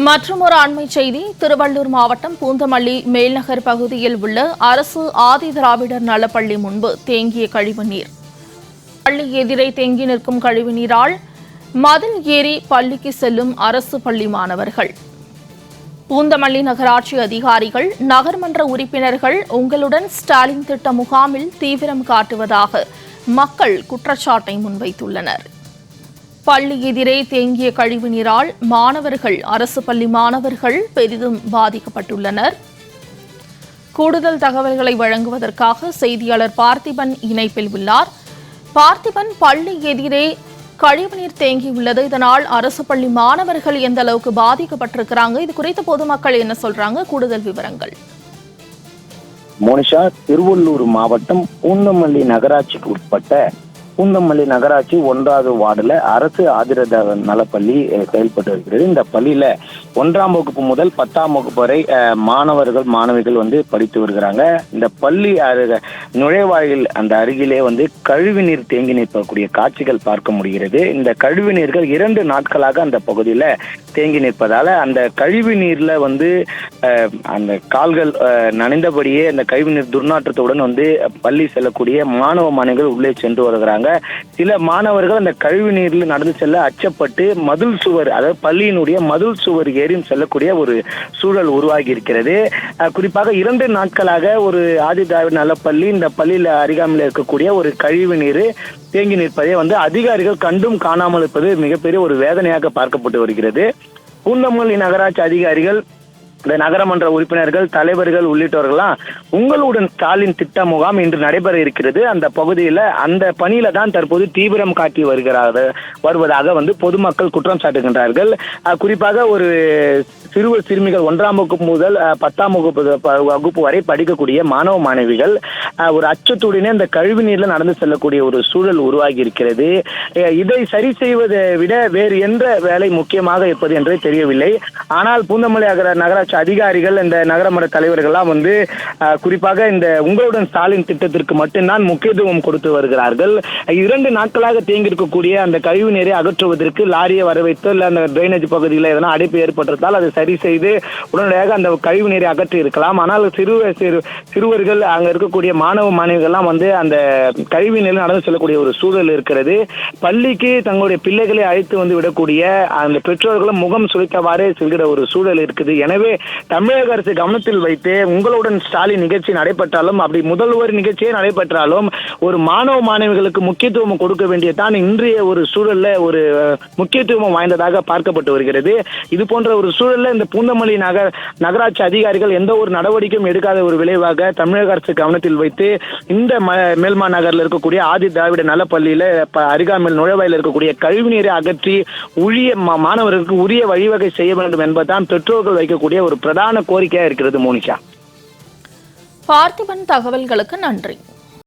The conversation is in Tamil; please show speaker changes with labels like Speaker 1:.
Speaker 1: மற்றொரு அண்மை செய்தி. திருவள்ளூர் மாவட்டம் பூந்தமல்லி மேல்நகர் பகுதியில் உள்ள அரசு ஆதி திராவிடர் நலப்பள்ளி முன்பு தேங்கிய கழிவுநீர். பள்ளி எதிரே தேங்கி நிற்கும் கழிவுநீரால் மதில் ஏறி பள்ளிக்கு செல்லும் அரசு பள்ளி மாணவர்கள். பூந்தமல்லி நகராட்சி அதிகாரிகள், நகர்மன்ற உறுப்பினர்கள் உங்களுடன் ஸ்டாலின் திட்ட முகாமில் தீவிரம் காட்டுவதாக மக்கள் குற்றச்சாட்டை முன்வைத்துள்ளனர். பள்ளி எதிரே தேங்கிய கழிவுநீரால் மாணவர்கள், அரசு பள்ளி மாணவர்கள் பெரிதும் பாதிக்கப்பட்டுள்ளனர். கூடுதல் தகவல்களை வழங்குவதற்காக செய்தியாளர் பார்த்திபன் இணைப்பில் உள்ளார். பார்த்திபன், பள்ளி எதிரே கழிவுநீர் தேங்கியுள்ளது. இதனால் அரசு பள்ளி மாணவர்கள் எந்த அளவுக்கு பாதிக்கப்பட்டிருக்கிறாங்க? இது குறித்து பொதுமக்கள் என்ன சொல்றாங்க? கூடுதல் விவரங்கள்.
Speaker 2: மோனிஷா, திருவள்ளூர் மாவட்டம் பூந்தமல்லி நகராட்சிக்கு உட்பட்ட பூந்தமல்லி நகராட்சி 1வது வார்டுல அரசு ஆதிரத நலப்பள்ளி செயல்பட்டு வருகிறது. இந்த பள்ளியில 1ஆம் வகுப்பு முதல் 10ஆம் வகுப்பு வரை மாணவர்கள் மாணவிகள் படித்து வருகிறாங்க. இந்த பள்ளி நுழைவாயில் அந்த அருகிலே கழிவுநீர் தேங்கி நிற்கக்கூடிய காட்சிகள் பார்க்க முடிகிறது. இந்த கழிவுநீர்கள் 2 நாட்களாக அந்த பகுதியில தேங்கி நிற்பதால அந்த கழிவு நீர்ல அந்த கால்கள் நனைந்தபடியே அந்த கழிவுநீர் துர்நாற்றத்துடன் பள்ளி செல்லக்கூடிய மாணவ மாணவிகள் உள்ளே சென்று வருகிறாங்க. சில மாணவர்கள் அந்த கழிவு நீரில் நடந்து செல்ல அச்சப்பட்டு மதில் சுவர், அதாவது பள்ளியினுடைய மதில் சுவர் ஏறி செல்லக்கூடிய ஒரு சூழல் உருவாகி இருக்கிறது. குறிப்பாக 2 நாட்களாக ஒரு ஆதி திராவிட நலப்பள்ளி, இந்த பள்ளியில அருகாமையில் இருக்கக்கூடிய ஒரு கழிவு நீர் தேங்கி நிற்பதை அதிகாரிகள் கண்டும் காணாமல் இருப்பது மிகப்பெரிய ஒரு வேதனையாக பார்க்கப்பட்டு வருகிறது. பூந்தமல்லி நகராட்சி அதிகாரிகள், இந்த நகரமன்ற உறுப்பினர்கள், தலைவர்கள் உள்ளிட்டவர்கள்லாம் உங்களுடன் ஸ்டாலின் திட்ட முகாம் இன்று நடைபெற இருக்கிறது. அந்த பகுதியில அந்த பணியில தான் தற்போது தீவிரம் காட்டி வருவதாக பொதுமக்கள் குற்றம் சாட்டுகின்றார்கள். குறிப்பாக ஒரு சிறுவர் சிறுமிகள் 1ஆம் வகுப்பு முதல் 10ஆம் வகுப்பு வரை படிக்கக்கூடிய மாணவ மாணவிகள் ஒரு அச்சத்துடனே இந்த கழிவு நீர்ல நடந்து செல்லக்கூடிய ஒரு சூழல் உருவாகி இருக்கிறது. இதை சரி செய்வதை விட வேறு எந்த வேலை முக்கியமாக இருப்பது என்றே தெரியவில்லை. ஆனால் பூந்தமல்லி நகராட்சி அதிகாரிகள், இந்த நகரமன்ற தலைவர்கள்லாம் குறிப்பாக இந்த உங்களுடன் ஸ்டாலின் திட்டத்திற்கு மட்டும்தான் முக்கியத்துவம் கொடுத்து வருகிறார்கள். 2 நாட்களாக தேங்கி இருக்கக்கூடிய அந்த கழிவு நீரை அகற்றுவதற்கு லாரியை வர வைத்து, இல்ல அந்த டிரைனேஜ் பகுதியில் எதனா அடைப்பு ஏற்பட்டிருந்தால் அதை சரி செய்து உடனடியாக அந்த கழிவு நீரை அகற்றி இருக்கலாம். ஆனால் சிறுவர்கள், அங்க இருக்கக்கூடிய மாணவ மாணவிகள்லாம் அந்த கழிவு நீரில் நடந்து செல்லக்கூடிய ஒரு சூழல் இருக்கிறது. பள்ளிக்கு தங்களுடைய பிள்ளைகளை அழைத்து விடக்கூடிய அந்த பெற்றோர்களும் முகம் சுழித்தவாறே செல்கிற ஒரு சூழல் இருக்குது. எனவே தமிழக அரசு கவனத்தில் வைத்து உங்களுடன் ஸ்டாலின் நிகழ்ச்சி நடைபெற்றாலும், அப்படி முதல்வர் நிகழ்ச்சியே நடைபெற்றாலும் ஒரு மாணவ மாணவிகளுக்கு முக்கியத்துவம் கொடுக்க வேண்டியதான் இன்றைய ஒரு சூழல்ல ஒரு முக்கியத்துவம் வாய்ந்ததாக பார்க்கப்பட்டு வருகிறது. இது போன்ற ஒரு சூழல்ல இந்த பூந்தமல்லி நகராட்சி அதிகாரிகள் எந்த ஒரு நடவடிக்கையும் எடுக்காத ஒரு விளைவாக தமிழக அரசு கவனத்தில் வைத்து இந்த மேல்மா நகரில் இருக்கக்கூடிய ஆதி திராவிட நலப்பள்ளியில அருகாமையில் நுழைவாயில் இருக்கக்கூடிய கழிவுநீரை அகற்றி உரிய மாணவர்களுக்கு உரிய வழிவகை செய்ய வேண்டும் என்பதுதான் பெற்றோர்கள் வைக்கக்கூடிய ஒரு பிரதான கோரிக்கையா இருக்கிறது. மோனிஷா,
Speaker 1: பார்த்திபன், தகவல்களுக்கு நன்றி.